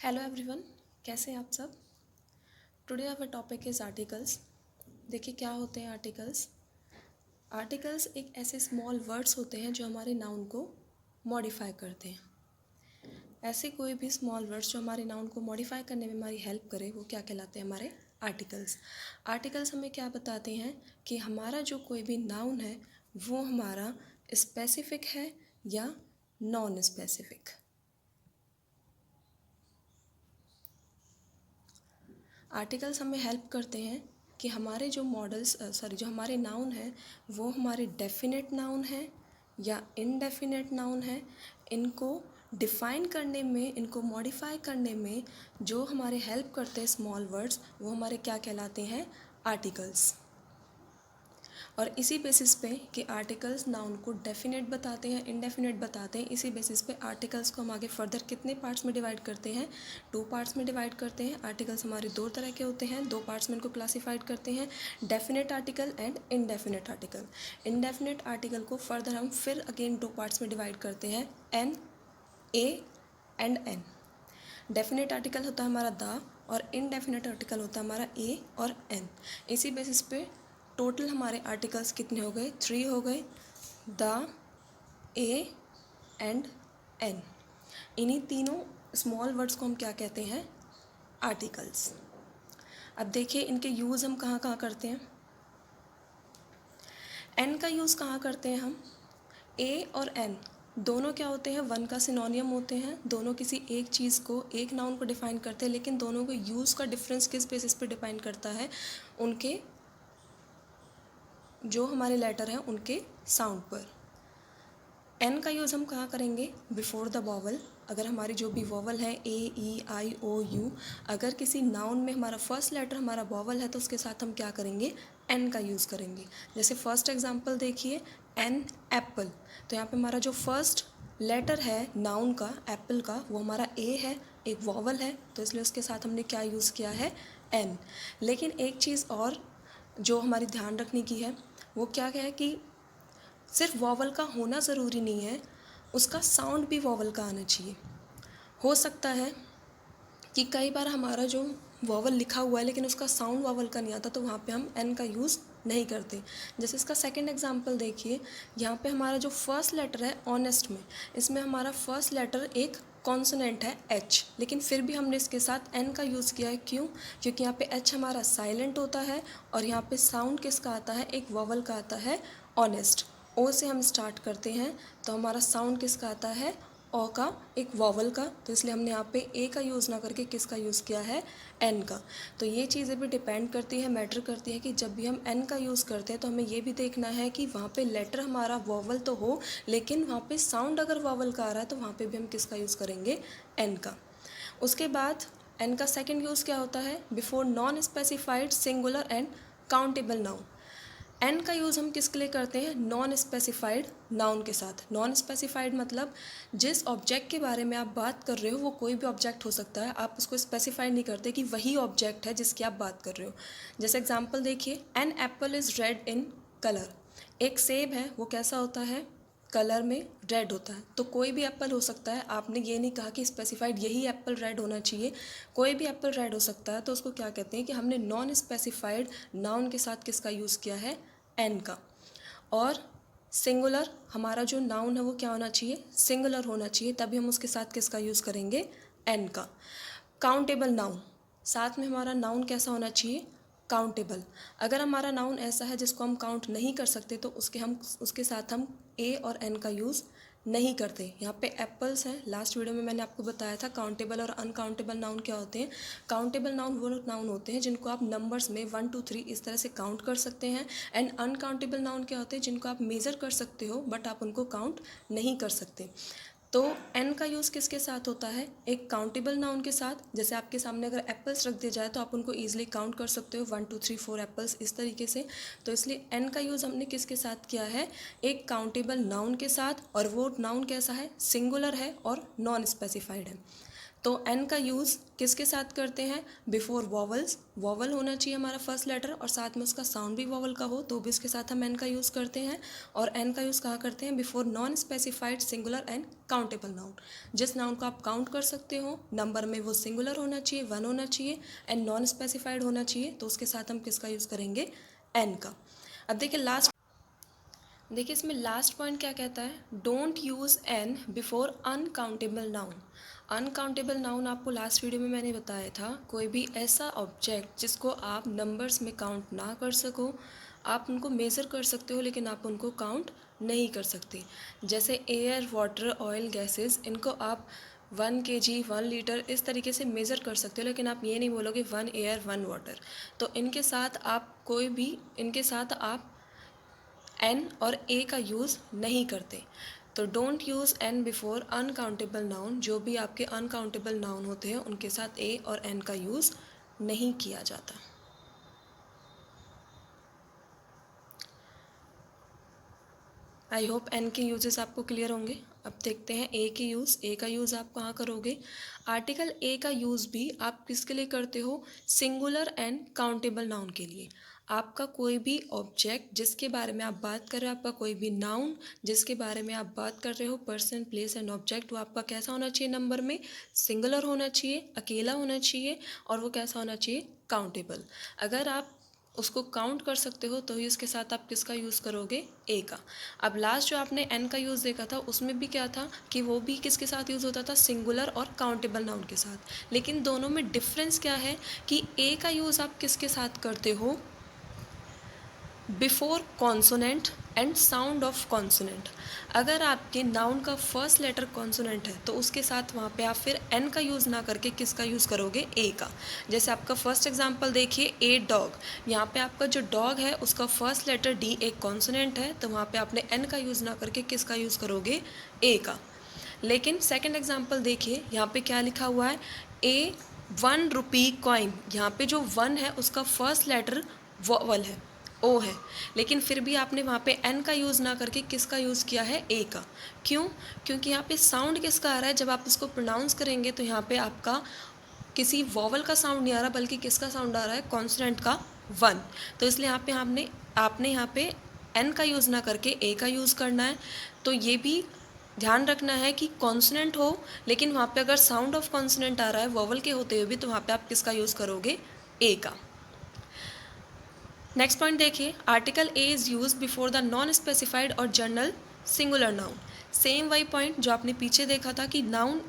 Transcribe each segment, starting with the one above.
Hello everyone, कैसे हैं आप सब। Today our topic is articles. देखिए क्या होते हैं आर्टिकल्स। आर्टिकल्स एक ऐसे स्मॉल वर्ड्स होते हैं जो हमारे नाउन को मॉडिफाई करते हैं। ऐसे कोई भी स्मॉल वर्ड्स जो हमारे नाउन को मॉडिफाई करने में हमारी हेल्प करे वो क्या कहलाते हैं, हमारे आर्टिकल्स। आर्टिकल्स हमें क्या बताते हैं कि हमारा जो कोई भी नाउन है वो हमारा स्पेसिफिक है या नॉन स्पेसिफिक। आर्टिकल्स हमें हेल्प करते हैं कि हमारे जो जो हमारे नाउन हैं वो हमारे डेफिनेट नाउन हैं या इनडेफिनेट नाउन है। इनको डिफ़ाइन करने में, इनको मॉडिफाई करने में जो हमारे हेल्प करते हैं स्मॉल वर्ड्स, वो हमारे क्या कहलाते हैं, आर्टिकल्स। और इसी बेसिस पे कि आर्टिकल्स नाउन को डेफिनेट बताते हैं, इनडेफिनेट बताते हैं, इसी बेसिस पे आर्टिकल्स को हम आगे फर्दर कितने पार्ट्स में डिवाइड करते हैं, 2 पार्ट्स में डिवाइड करते हैं। आर्टिकल्स हमारे 2 तरह के होते हैं, 2 पार्ट्स में इनको क्लासीफाइड करते हैं, definite article and indefinite article. Indefinite article को फर्दर हम फिर अगेन 2 पार्ट्स में डिवाइड करते हैं, an, a and an. Definite article होता है हमारा द और इनडेफिनेट आर्टिकल होता है हमारा ए और एन। इसी बेसिस पे टोटल हमारे आर्टिकल्स कितने हो गए, 3 हो गए, द, ए एंड एन। इन्हीं तीनों स्मॉल वर्ड्स को हम क्या कहते हैं, आर्टिकल्स। अब देखिए इनके यूज़ हम कहाँ कहाँ करते हैं। एन का यूज़ कहाँ करते हैं हम, ए और एन दोनों क्या होते हैं, वन का सिनोनियम होते हैं। दोनों किसी एक चीज़ को, एक नाउन को डिफ़ाइन करते हैं, लेकिन दोनों के यूज़ का डिफरेंस किस बेसिस पे डिपेंड करता है, उनके जो हमारे लेटर हैं उनके साउंड पर। एन का यूज़ हम कहाँ करेंगे, बिफोर द वॉवल। अगर हमारी जो भी वॉवल है ए, ई, आई, ओ, यू, अगर किसी नाउन में हमारा फर्स्ट लेटर हमारा वॉवल है तो उसके साथ हम क्या करेंगे, एन का यूज़ करेंगे। जैसे फर्स्ट एग्जांपल देखिए, एन एप्पल। तो यहाँ पे हमारा जो फर्स्ट लेटर है नाउन का, एप्पल का, वो हमारा ए है, एक वॉवल है, तो इसलिए उसके साथ हमने क्या यूज़ किया है, एन। लेकिन एक चीज़ और जो हमारी ध्यान रखने की है वो क्या है कि सिर्फ वॉवल का होना ज़रूरी नहीं है, उसका साउंड भी वॉवल का आना चाहिए। हो सकता है कि कई बार हमारा जो वॉवल लिखा हुआ है लेकिन उसका साउंड वॉवल का नहीं आता, तो वहाँ पे हम एन का यूज़ नहीं करते। जैसे इसका सेकंड एग्जांपल देखिए, यहाँ पे हमारा जो फर्स्ट लेटर है ऑनेस्ट में, इसमें हमारा फर्स्ट लेटर एक कॉन्सोनेंट है एच, लेकिन फिर भी हमने इसके साथ एन का यूज़ किया है। क्यों? क्योंकि यहाँ पे एच हमारा साइलेंट होता है और यहाँ पे साउंड किसका आता है, एक वॉवल का आता है, ऑनेस्ट। ओ से हम स्टार्ट करते हैं तो हमारा साउंड किसका आता है, ओ का, एक वॉवल का। तो इसलिए हमने यहाँ पे ए का यूज़ ना करके किसका यूज़ किया है, एन का। तो ये चीज़ें भी डिपेंड करती है, मैटर करती है कि जब भी हम एन का यूज़ करते हैं तो हमें ये भी देखना है कि वहाँ पे लेटर हमारा वॉवल तो हो, लेकिन वहाँ पे साउंड अगर वॉवल का आ रहा है तो वहाँ पे भी हम किसका यूज़ करेंगे, एन का। उसके बाद एन का सेकेंड यूज़ क्या होता है, before non specified singular and countable noun. An का यूज़ हम किसके लिए करते हैं, नॉन स्पेसिफाइड नाउन के साथ। नॉन स्पेसिफाइड मतलब जिस ऑब्जेक्ट के बारे में आप बात कर रहे हो वो कोई भी ऑब्जेक्ट हो सकता है, आप उसको स्पेसिफाई नहीं करते कि वही ऑब्जेक्ट है जिसकी आप बात कर रहे हो। जैसे एग्जांपल देखिए, an apple is red in colour. एक सेब है, वो कैसा होता है, कलर में रेड होता है। तो कोई भी एप्पल हो सकता है, आपने ये नहीं कहा कि स्पेसिफाइड यही एप्पल रेड होना चाहिए, कोई भी एप्पल रेड हो सकता है। तो उसको क्या कहते हैं कि हमने नॉन स्पेसिफाइड नाउन के साथ किसका यूज़ किया है, एन का। और सिंगुलर, हमारा जो नाउन है वो क्या होना चाहिए, सिंगुलर होना चाहिए, तभी हम उसके साथ किसका यूज़ करेंगे, एन का। काउंटेबल नाउन, साथ में हमारा नाउन कैसा होना चाहिए, काउंटेबल। अगर हमारा नाउन ऐसा है जिसको हम काउंट नहीं कर सकते तो उसके साथ हम ए और एन का यूज़ नहीं करते। यहाँ पे एप्पल्स हैं, लास्ट वीडियो में मैंने आपको बताया था काउंटेबल और अनकाउंटेबल नाउन क्या होते हैं। काउंटेबल नाउन वो नाउन होते हैं जिनको आप नंबर्स में 1 2 3 इस तरह से काउंट कर सकते हैं। एंड अनकाउंटेबल नाउन क्या होते हैं, जिनको आप मेज़र कर सकते हो बट आप उनको काउंट नहीं कर सकते। तो एन का यूज़ किसके साथ होता है, एक काउंटेबल नाउन के साथ। जैसे आपके सामने अगर एप्पल्स रख दिया जाए तो आप उनको ईजिली काउंट कर सकते हो, 1 2 3 4 एप्पल्स, इस तरीके से। तो इसलिए एन का यूज़ हमने किसके साथ किया है, एक काउंटेबल नाउन के साथ, और वो नाउन कैसा है, सिंगुलर है और नॉन स्पेसिफाइड है। तो एन का यूज़ किसके साथ करते हैं? बिफोर वॉवल्स, वॉवल होना चाहिए हमारा फर्स्ट लेटर और साथ में उसका साउंड भी वॉवल का हो, तो भी इसके साथ हम एन का यूज़ करते हैं। और एन का यूज़ कहाँ करते हैं? Before non specified singular and countable noun. जिस नाउन को आप काउंट कर सकते हो, नंबर में वो सिंगुलर होना चाहिए, 1 होना चाहिए एंड नॉन स्पेसिफाइड होना चाहिए, तो उसके साथ हम किसका यूज़ करेंगे? एन का। अब देखिए इसमें लास्ट पॉइंट क्या कहता है? Don't use an before uncountable noun. Uncountable noun आपको लास्ट वीडियो में मैंने बताया था, कोई भी ऐसा ऑब्जेक्ट जिसको आप नंबर्स में काउंट ना कर सको, आप उनको मेज़र कर सकते हो लेकिन आप उनको काउंट नहीं कर सकते। जैसे एयर, वाटर, ऑयल, गैसेस, इनको आप 1 kg, 1 लीटर इस तरीके से मेज़र कर सकते हो, लेकिन आप ये नहीं बोलोगे 1 एयर 1 वाटर। तो इनके साथ आप एन और ए का यूज़ नहीं करते। तो don't use an before uncountable noun. जो भी आपके अनकाउंटेबल नाउन होते हैं उनके साथ ए और एन का यूज़ नहीं किया जाता। आई होप एन के यूजेस आपको क्लियर होंगे। अब देखते हैं ए के यूज़। ए का यूज़ आप कहाँ करोगे? आर्टिकल ए का यूज़ भी आप किसके लिए करते हो? सिंगुलर एंड काउंटेबल नाउन के लिए। आपका कोई भी ऑब्जेक्ट जिसके बारे में आप बात कर रहे हो, आपका कोई भी नाउन जिसके बारे में आप बात कर रहे हो, पर्सन, प्लेस एंड ऑब्जेक्ट, वो आपका कैसा होना चाहिए? नंबर में सिंगुलर होना चाहिए, अकेला होना चाहिए, और वो कैसा होना चाहिए? काउंटेबल। अगर आप उसको काउंट कर सकते हो तो ही उसके साथ आप किसका यूज़ करोगे? ए का। अब लास्ट जो आपने एन का यूज़ देखा था उसमें भी क्या था कि वो भी किसके साथ यूज़ होता था? सिंगुलर और काउंटेबल नाउन के साथ। लेकिन दोनों में डिफरेंस क्या है कि ए का यूज़ आप किसके साथ करते हो? Before consonant and sound of consonant. अगर आपके नाउन का फर्स्ट लेटर कॉन्सोनेंट है तो उसके साथ वहाँ पे आप फिर एन का यूज़ ना करके किसका यूज़ करोगे? ए का। जैसे आपका फर्स्ट एग्जांपल देखिए, ए डॉग। यहाँ पे आपका जो डॉग है उसका फर्स्ट लेटर डी एक कॉन्सोनेंट है, तो वहाँ पे आपने एन का यूज़ ना करके किसका यूज़ करोगे? ए का। लेकिन सेकंड एग्जांपल देखिए, यहाँ पे क्या लिखा हुआ है? ए 1 रुपी कॉइन। यहाँ पे जो 1 है उसका फर्स्ट लेटर वोवल है, ओ है, लेकिन फिर भी आपने वहाँ पे एन का यूज़ ना करके किसका यूज़ किया है? ए का। क्यों? क्योंकि यहाँ पे साउंड किसका आ रहा है? जब आप इसको प्रोनाउंस करेंगे तो यहाँ पे आपका किसी वॉवल का साउंड नहीं आ रहा, बल्कि किसका साउंड आ रहा है? कॉन्सोनेंट का 1। तो इसलिए यहाँ पे आपने यहाँ पे एन का यूज़ ना करके ए का यूज़ करना है। तो ये भी ध्यान रखना है कि कॉन्सोनेंट हो, लेकिन वहाँ पे अगर साउंड ऑफ कॉन्सोनेंट आ रहा है वॉवल के होते हुए भी, तो वहाँ पे आप किसका यूज़ करोगे? ए का। नेक्स्ट पॉइंट देखिए, article A is use before the non specified और जनरल सिंगुलर नाउन। सेम वही पॉइंट जो आपने पीछे देखा था कि नाउन,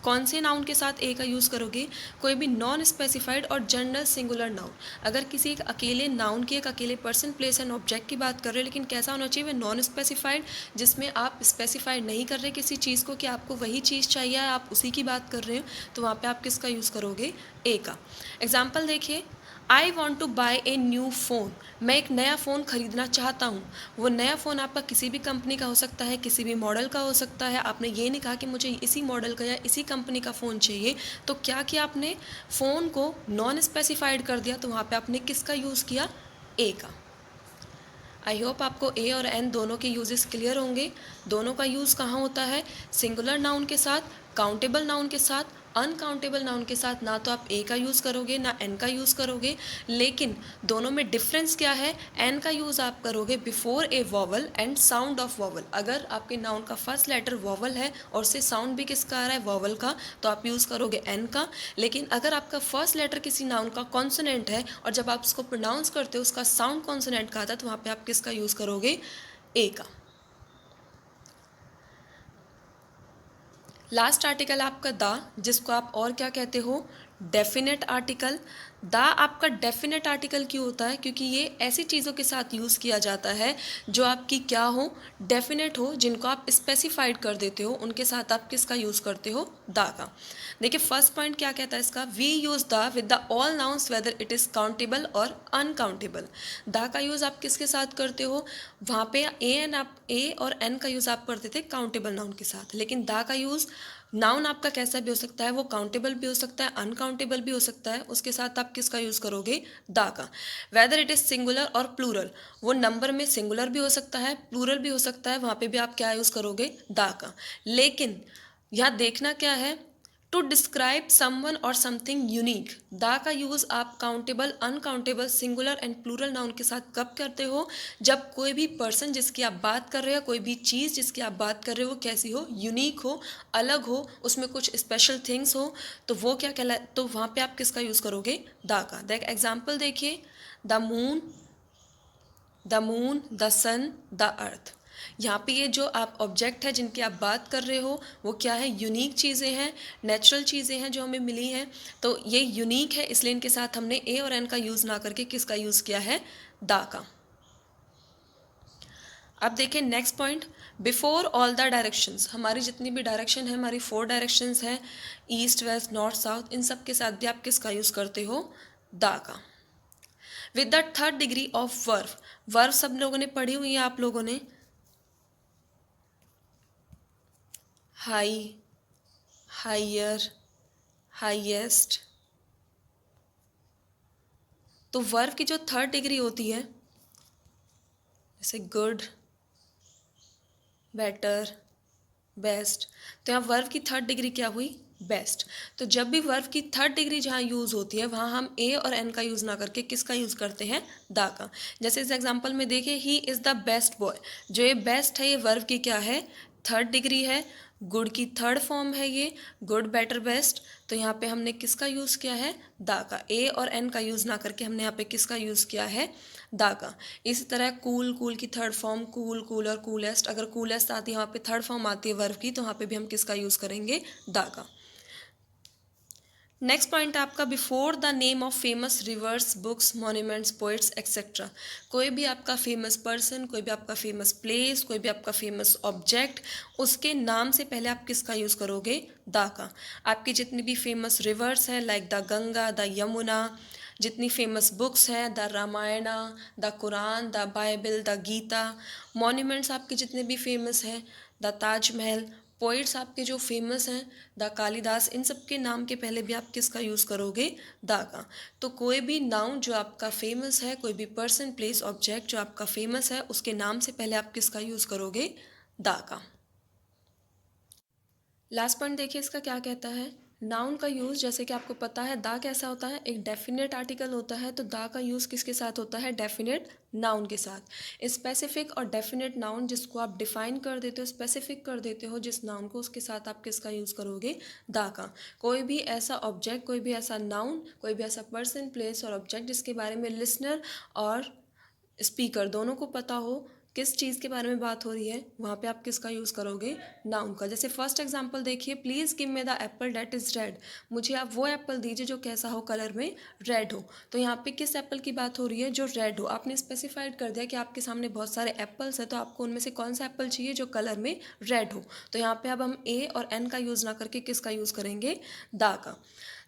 कौन से नाउन के साथ ए का यूज़ करोगे? कोई भी नॉन स्पेसिफाइड और जनरल सिंगुलर नाउन। अगर किसी एक अकेले नाउन की, एक अकेले पर्सन, प्लेस एंड ऑब्जेक्ट की बात कर रहे हो, लेकिन कैसा होना चाहिए? वह नॉन स्पेसिफाइड, जिसमें आप स्पेसिफाइड नहीं कर रहे किसी चीज़ को कि आपको वही चीज़ चाहिए, आप उसी की बात कर रहे हो, तो वहाँ पे आप किसका यूज़ करोगे? ए का। एग्जाम्पल देखिए, I want to buy a new phone. मैं एक नया फ़ोन ख़रीदना चाहता हूँ। वो नया फ़ोन आपका किसी भी कंपनी का हो सकता है, किसी भी मॉडल का हो सकता है। आपने ये नहीं कहा कि मुझे इसी मॉडल का या इसी कंपनी का फ़ोन चाहिए, तो क्या किया आपने? फ़ोन को नॉन स्पेसिफाइड कर दिया, तो वहाँ पे आपने किसका यूज़ किया? ए का। आई होप आपको ए और एन दोनों के यूजेस क्लियर होंगे। दोनों का यूज़ कहाँ होता है? सिंगुलर नाउन के साथ, काउंटेबल नाउन के साथ, अनकाउंटेबल नाउन के साथ ना तो आप ए का यूज़ करोगे ना एन का यूज़ करोगे। लेकिन दोनों में डिफरेंस क्या है? एन का यूज़ आप करोगे before A vowel and sound of vowel. अगर आपके नाउन का फर्स्ट लेटर वॉवल है और से साउंड भी किसका आ रहा है? वॉवल का, तो आप यूज़ करोगे एन का। लेकिन अगर आपका फर्स्ट लेटर किसी नाउन का कॉन्सोनेंट है और जब आप उसको प्रोनाउंस करते हो उसका साउंड कॉन्सोनेंट का आता है, तो वहाँ पे आप किसका यूज़ करोगे? ए का। लास्ट आर्टिकल आपका द, जिसको आप और क्या कहते हो? Definite article. द आपका डेफिनेट आर्टिकल क्यों होता है? क्योंकि ये ऐसी चीज़ों के साथ यूज़ किया जाता है जो आपकी क्या हो? डेफिनेट हो, जिनको आप स्पेसिफाइड कर देते हो, उनके साथ आप किसका यूज़ करते हो? द का। देखिए फर्स्ट पॉइंट क्या कहता है इसका? We use the with the all nouns whether it is countable और अनकाउंटेबल। द का यूज़ आप किसके साथ करते हो? वहाँ पे ए और एन का यूज़ आप करते थे काउंटेबल नाउन के साथ, लेकिन द का यूज़ नाउन आपका कैसा भी हो सकता है, वो काउंटेबल भी हो सकता है, अनकाउंटेबल भी हो सकता है, उसके साथ आप किसका यूज़ करोगे? द का। वेदर इट इज़ सिंगुलर और प्लूरल, वो नंबर में सिंगुलर भी हो सकता है, प्लूरल भी हो सकता है, वहाँ पे भी आप क्या यूज़ करोगे? द का। लेकिन यहाँ देखना क्या है? टू डिस्क्राइब समवन और समथिंग यूनिक। द का यूज़ आप countable, uncountable, singular and plural noun के साथ कब करते हो? जब कोई भी पर्सन जिसकी आप बात कर रहे हो, कोई भी चीज़ जिसकी आप बात कर रहे हो, कैसी हो, यूनिक हो, अलग हो, उसमें कुछ स्पेशल थिंग्स हो, तो वो क्या कहला, तो वहाँ पे आप किसका यूज़ करोगे? द का। देख एग्जाम्पल देखिए, the moon, the sun, the earth. यहाँ पे ये जो आप ऑब्जेक्ट है जिनकी आप बात कर रहे हो वो क्या है? यूनिक चीज़ें हैं, नेचुरल चीज़ें हैं जो हमें मिली हैं, तो ये यूनिक है, इसलिए इनके साथ हमने ए और एन का यूज़ ना करके किसका यूज़ किया है? द का। अब देखिए next point, before all the directions. हमारी जितनी भी डायरेक्शन है, हमारी 4 डायरेक्शंस हैं, ईस्ट, वेस्ट, नॉर्थ, साउथ, इन सब के साथ भी आप किसका यूज़ करते हो? द का। With the third degree of verve. Verve सब लोगों ने पढ़ी हुई है आप लोगों ने, हाई, हायर, हाईएस्ट। तो वर्व की जो थर्ड डिग्री होती है, जैसे गुड, बेटर, बेस्ट, तो यहाँ वर्व की थर्ड डिग्री क्या हुई? बेस्ट। तो जब भी वर्व की थर्ड डिग्री जहाँ यूज़ होती है वहाँ हम ए और एन का यूज़ ना करके किसका यूज़ करते हैं? द का। जैसे इस एग्जांपल में देखिए, he is the best boy. जो ये बेस्ट है ये वर्व की क्या है? थर्ड डिग्री है। गुड की थर्ड फॉर्म है ये, गुड, बेटर, बेस्ट। तो यहाँ पे हमने किसका यूज़ किया है? द का। ए और एन का यूज़ ना करके हमने यहाँ पे किसका यूज़ किया है? द का। इसी तरह कूल, कूल की third form cool, cooler, coolest. अगर कूलेस्ट आती है वहाँ पे थर्ड फॉर्म आती है वर्ब की, तो वहाँ पे भी हम किसका यूज़ करेंगे? द का। नेक्स्ट पॉइंट आपका, before the name of famous reverse, books, monuments, poets etcetera. कोई भी आपका फेमस पर्सन, कोई भी आपका फेमस प्लेस, कोई भी आपका फेमस ऑब्जेक्ट, उसके नाम से पहले आप किसका यूज़ करोगे? द का। आपकी जितनी भी फेमस रिवर्स हैं, like the Ganga, the Yamuna, जितनी फेमस बुक्स हैं, the Ramayana, the Quran, the Bible, the Gita, monuments आपके जितने भी फेमस हैं, द ताजमहल, पोइट्स आपके जो फेमस हैं, द कालिदास, इन सब के नाम के पहले भी आप किसका यूज़ करोगे? द का। तो कोई भी नाउन जो आपका फेमस है, कोई भी पर्सन, प्लेस, ऑब्जेक्ट जो आपका फेमस है, उसके नाम से पहले आप किसका यूज़ करोगे? द का। लास्ट पॉइंट देखिए इसका क्या कहता है। नाउन का यूज़, जैसे कि आपको पता है द कैसा होता है? एक डेफिनेट आर्टिकल होता है, तो द का यूज़ किसके साथ होता है? डेफिनेट नाउन के साथ। स्पेसिफिक और डेफिनेट नाउन जिसको आप डिफाइन कर देते हो, स्पेसिफिक कर देते हो जिस नाउन को, उसके साथ आप किसका यूज़ करोगे? द का। कोई भी ऐसा ऑब्जेक्ट, कोई भी ऐसा नाउन, कोई भी ऐसा पर्सन, प्लेस और ऑब्जेक्ट जिसके बारे में लिसनर और स्पीकर दोनों को पता हो किस चीज़ के बारे में बात हो रही है, वहाँ पे आप किसका यूज़ करोगे? नाउन का। जैसे फर्स्ट एग्जांपल देखिए, please give me the Apple that is red. मुझे आप वो एप्पल दीजिए जो कैसा हो? कलर में रेड हो। तो यहाँ पे किस एप्पल की बात हो रही है? जो रेड हो। आपने स्पेसिफाइड कर दिया कि आपके सामने बहुत सारे एप्पल्स हैं, तो आपको उनमें से कौन सा एप्पल चाहिए जो कलर में रेड हो। तो यहाँ पे अब हम ए और एन का यूज़ ना करके किसका यूज़ करेंगे? द का।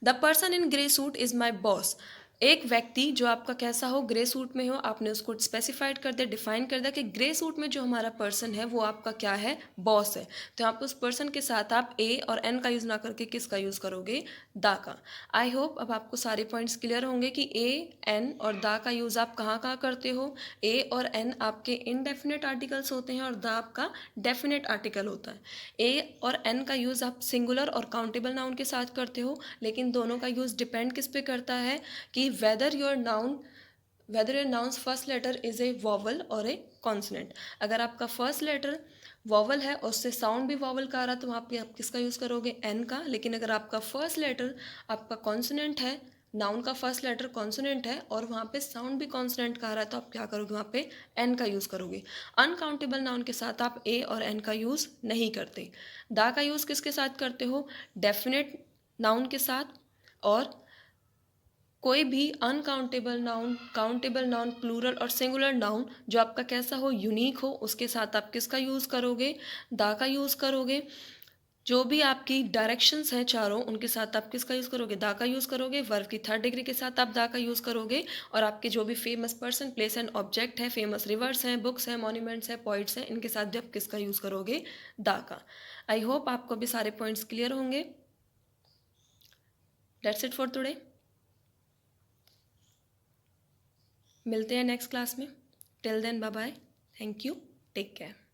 The person in grey suit is my boss. एक व्यक्ति जो आपका कैसा हो? ग्रे सूट में हो। आपने उसको स्पेसिफाइड कर दिया, डिफाइन कर दिया कि ग्रे सूट में जो हमारा पर्सन है वो आपका क्या है? बॉस है। तो यहाँ पे उस पर्सन के साथ आप ए और एन का यूज़ ना करके किसका यूज़ करोगे? द का। आई होप अब आपको सारे पॉइंट्स क्लियर होंगे कि ए, एन और द का यूज़ आप कहाँ कहाँ करते हो। ए और एन आपके इनडेफिनेट आर्टिकल्स होते हैं और द आपका डेफिनेट आर्टिकल होता है। ए और एन का यूज़ आप सिंगुलर और काउंटेबल नाउन के साथ करते हो, लेकिन दोनों का यूज़ डिपेंड किस पे करता है कि whether your noun's first letter is a vowel or a consonant। अगर आपका फर्स्ट लेटर वॉवल है और उससे साउंड भी वॉवल का आ रहा है तो वहाँ पे आप किसका यूज़ करोगे? एन का। लेकिन अगर आपका फर्स्ट लेटर आपका कॉन्सोनेंट है, नाउन का फर्स्ट लेटर कॉन्सोनेंट है और वहाँ पे साउंड भी कॉन्सोनेंट का आ रहा है, तो आप क्या करोगे? वहाँ पे एन का यूज़ करोगे। अनकाउंटेबल नाउन के साथ आप ए और एन का यूज़ नहीं करते। द का यूज़ किसके साथ करते हो? डेफिनेट नाउन के साथ, और कोई भी uncountable noun, countable noun, plural और सिंगुलर नाउन जो आपका कैसा हो? यूनिक हो, उसके साथ आप किसका यूज़ करोगे? द का यूज़ करोगे। जो भी आपकी डायरेक्शंस हैं चारों, उनके साथ आप किसका यूज़ करोगे? द का यूज़ करोगे। वर्ब की थर्ड डिग्री के साथ आप द का यूज़ करोगे। और आपके जो भी famous person, place and object है, फेमस रिवर्स हैं, बुक्स हैं, मॉन्यूमेंट्स हैं, पॉइंट्स हैं, इनके साथ भी आप किसका यूज़ करोगे? द का। आई होप आपको भी सारे पॉइंट्स क्लियर होंगे। That's it for today. मिलते हैं नेक्स्ट क्लास में। Till then bye bye. Thank you. Take care.